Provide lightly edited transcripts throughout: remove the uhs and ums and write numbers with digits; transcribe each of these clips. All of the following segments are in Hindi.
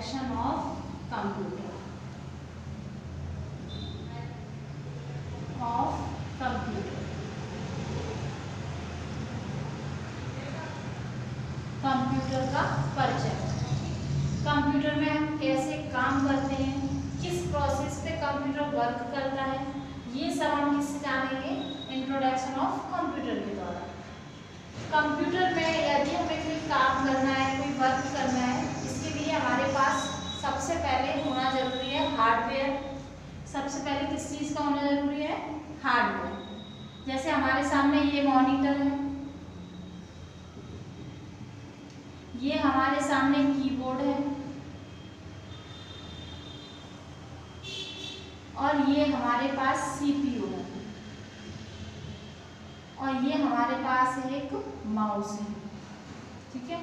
इंट्रोडक्शन ऑफ कंप्यूटर कंप्यूटर का परिचय। कंप्यूटर में हम कैसे काम करते हैं, किस प्रोसेस पे कंप्यूटर वर्क करता है, ये सब हम किससे जानेंगे, इंट्रोडक्शन ऑफ कंप्यूटर के द्वारा। कंप्यूटर में यदि हमें कोई काम करना है, कोई वर्क करना है, इसके लिए हमारे पास सबसे पहले होना जरूरी है हार्डवेयर। सबसे पहले किस चीज़ का होना जरूरी है, हार्डवेयर। जैसे हमारे सामने ये मॉनिटर है, ये हमारे सामने कीबोर्ड है, और ये हमारे पास सीपीयू है, और ये हमारे पास एक माउस है। ठीक है,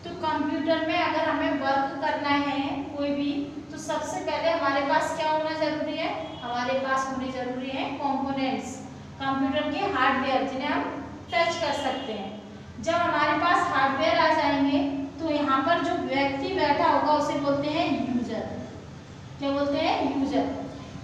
तो कंप्यूटर में अगर हमें वर्क करना है कोई भी, तो सबसे पहले हमारे पास क्या होना जरूरी है, हमारे पास होने जरूरी है कंपोनेंट्स, कंप्यूटर के हार्डवेयर, जिन्हें हम टच कर सकते हैं। जब हमारे पास हार्डवेयर आ जाएंगे तो यहाँ पर जो व्यक्ति बैठा होगा उसे बोलते हैं यूजर। क्या बोलते हैं, यूजर।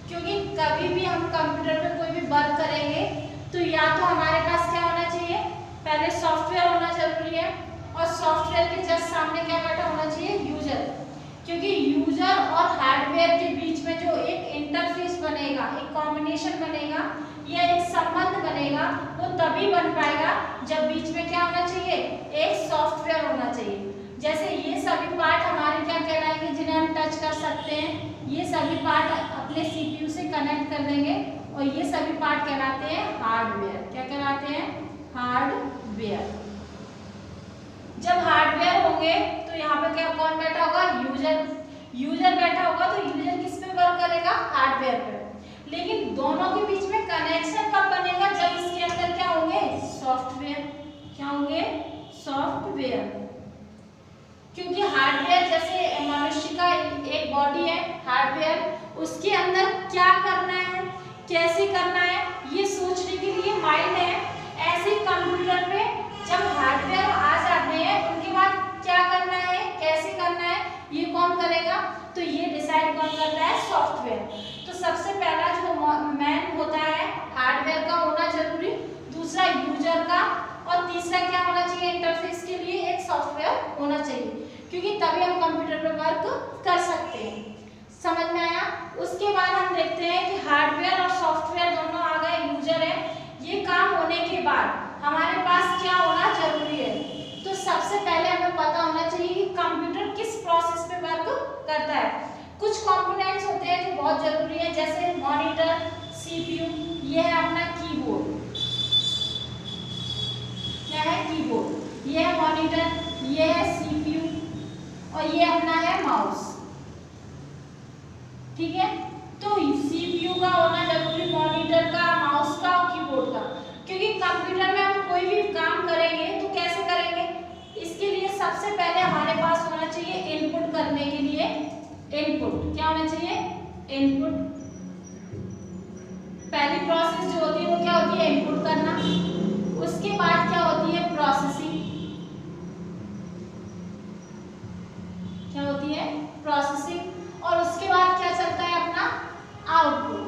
क्योंकि कभी भी हम कंप्यूटर पे कोई भी वर्क करेंगे तो या तो हमारे पास क्या होना चाहिए, पहले सॉफ्टवेयर होना जरूरी है, और सॉफ्टवेयर के जस्ट सामने क्या बैठा होना चाहिए, यूजर। क्योंकि यूजर और हार्डवेयर के बीच में जो एक इंटरफेस बनेगा, एक कॉम्बिनेशन बनेगा या एक संबंध बनेगा, वो तभी बन पाएगा जब बीच में क्या होना चाहिए, एक सॉफ्टवेयर होना चाहिए। जैसे ये सभी पार्ट हमारे क्या कहलाएंगे, जिन्हें हम टच कर सकते हैं, ये सभी पार्ट अपने सीपीयू से कनेक्ट कर देंगे, और ये सभी पार्ट कहलाते हैं हार्डवेयर। क्या कहलाते हैं, हार्डवेयर। जब हार्डवेयर होंगे तो यहाँ पे क्या, कौन बैठा होगा, यूजर। यूजर बैठा होगा तो यूजर किस पे वर्क करेगा, हार्डवेयर पे। लेकिन दोनों के बीच में कनेक्शन कब बनेगा, जब इसके अंदर क्या होंगे, सॉफ्टवेयर। क्या होंगे, सॉफ्टवेयर। क्योंकि हार्डवेयर जैसे मनुष्य का एक बॉडी है हार्डवेयर, उसके अंदर क्या करना है, कैसे करना है, ये सोचने के लिए माइंड है। ऐसे कंप्यूटर पे जब हार्डवेयर आ जाते हैं, उनके बाद क्या करना है, कैसे करना है, ये कौन करेगा, तो ये डिसाइड कौन करता है, सॉफ्टवेयर। तो सबसे पहला जो मैन होता है हार्डवेयर का होना जरूरी, दूसरा यूजर का, और तीसरा क्या होना चाहिए, इंटरफेस के लिए एक सॉफ्टवेयर होना चाहिए, क्योंकि तभी हम कंप्यूटर पर वर्क कर सकते हैं। समझ में आया। उसके बाद हम देखते हैं कि हार्डवेयर और सॉफ्टवेयर दोनों आ गए, यूजर है। ये काम होने के बाद हमारे पास क्या होना जरूरी है, तो सबसे पहले हमें पता होना चाहिए कि कंप्यूटर किस प्रोसेस पे वर्क करता है। कुछ कंपोनेंट्स होते हैं जो बहुत जरूरी है, जैसे मॉनिटर, सीपीयू, ये है अपना कीबोर्ड। क्या है, कीबोर्ड, ये है मॉनिटर, ये है सीपीयू, और ये अपना है माउस। ठीक है, तो सीपीयू का होना जरूरी, मॉनिटर का, माउस का और कीबोर्ड का। क्योंकि कंप्यूटर में हम कोई भी काम करेंगे तो कैसे करेंगे, इसके लिए सबसे पहले हमारे पास होना चाहिए इनपुट करने के लिए इनपुट। क्या होना चाहिए, इनपुट। पहली प्रोसेस जो होती है वो क्या होती है, इनपुट करना। उसके बाद क्या होती है, प्रोसेसिंग। क्या होती है, प्रोसेसिंग। और उसके बाद क्या चलता है, अपना आउटपुट।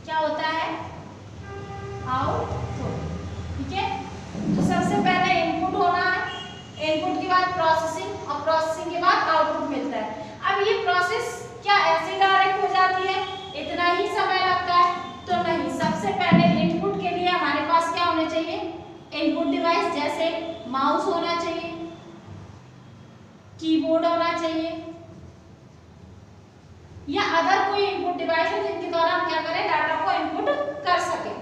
क्या होता है, आउटपुट। ठीक है, तो सबसे पहले इनपुट होना है, इनपुट के बाद प्रोसेसिंग, और प्रोसेसिंग के बाद आउटपुट मिलता है। अब ये प्रोसेस क्या ऐसे डायरेक्ट हो जाती है, इतना ही समय लगता है, तो नहीं। सबसे पहले इनपुट के लिए हमारे पास क्या होने चाहिए, इनपुट डिवाइस, जैसे माउस होना चाहिए, कीबोर्ड होना चाहिए, या अदर कोई इनपुट डिवाइस है जिनके द्वारा हम क्या करें, डाटा को इनपुट कर सकें।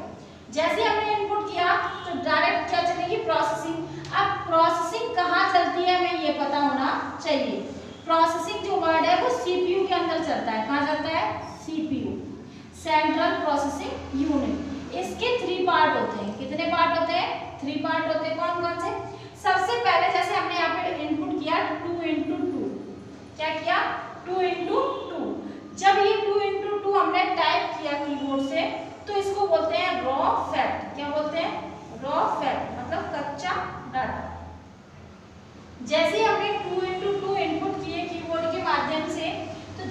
जैसे हमने इनपुट किया तो डायरेक्ट क्या चलेगी, प्रोसेसिंग। अब प्रोसेसिंग कहाँ चलती है, हमें ये पता होना चाहिए। प्रोसेसिंग जो वर्ड है वो सीपीयू के अंदर चलता है। कहाँ चलता है, सीपीयू, सेंट्रल प्रोसेसिंग यूनिट। इसके 3 पार्ट होते हैं। कितने पार्ट होते हैं, 3 पार्ट होते हैं। कौन कौन से, सबसे पहले जैसे हमने यहाँ पे इनपुट किया 2x2, क्या किया, 2x2। जब ये 2x2 हमने टाइप किया कीबोर्ड से, तो इसको बोलते हैं रॉ फैक्ट। क्या बोलते हैं, रॉ फैक्ट, मतलब कच्चा डाटा। जैसे ही हमने 2x2 इनपुट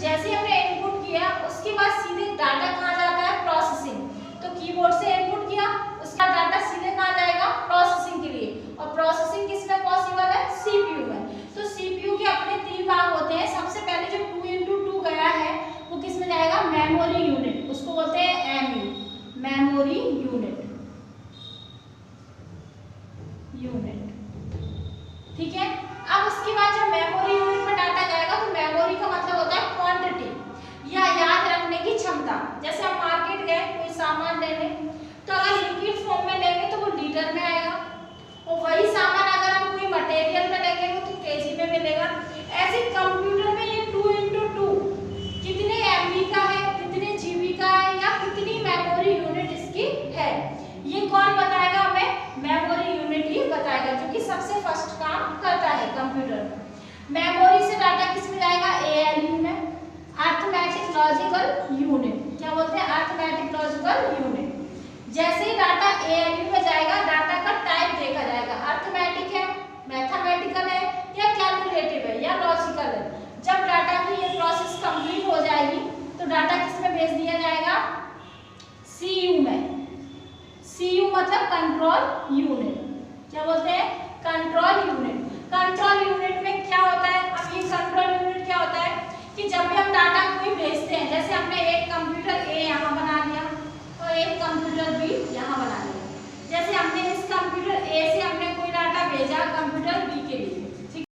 जैसे हमने इनपुट किया उसके बाद सीधे डाटा कहाँ जाता है, प्रोसेसिंग। तो कीबोर्ड से इनपुट किया, उसका डाटा सीधे कहाँ जाएगा, प्रोसेसिंग के लिए। और प्रोसेसिंग किसमें पॉसिबल है, सीपीयू में। तो सीपीयू के अपने 3 भाग होते हैं। सबसे पहले जो 2x2 गया है वो किस में जाएगा, मेमोरी यूनिट, उसको बोलते हैं एमयू, मेमोरी यूनिट, ठीक है। अब उसके बाद जब मेमोरी यूनिट में डाटा जाएगा तो मेमोरी का मतलब होता है क्वांटिटी या याद रखने की क्षमता। जैसे हम मार्केट गए कोई सामान लेने, तो अगर लिक्विड फॉर्म में लेंगे तो वो लीटर में आएगा, और वही सामान अगर हम कोई मटेरियल में लेंगे तो केजी में मिलेगा। ऐसे कंप्यूटर में ये 2x2 कितने एमबी का है, कितने जीबी का है, या कितनी मेमोरी यूनिट इसकी है, ये कौन बताएगा हमें, मेमोरी यूनिट ही बताएगा, जो कि सबसे फर्स्ट काम करता है कंप्यूटर में। मेमोरी से डाटा किस में जाएगा, एएलयू में, अरिथमेटिक लॉजिकल यूनिट। क्या बोलते हैं, अरिथमेटिक लॉजिकल यूनिट। जैसे ही डाटा एएलयू में जाएगा, डाटा का टाइप देखा जाएगा, अरिथमेटिक है, मैथमेटिकल है, या कैलकुलेटिव है, या लॉजिकल है। जब डाटा की ये प्रोसेस कंप्लीट हो जाएगी तो डाटा किस में भेज दिया जाएगा, सीयू में। सीयू मतलब कंट्रोल यूनिट। क्या बोलते हैं, कंट्रोल यूनिट। कंट्रोल यूनिट में क्या होता है, अब ये कंट्रोल यूनिट क्या होता है कि जब भी हम डाटा कोई भेजते हैं, जैसे हमने एक कंप्यूटर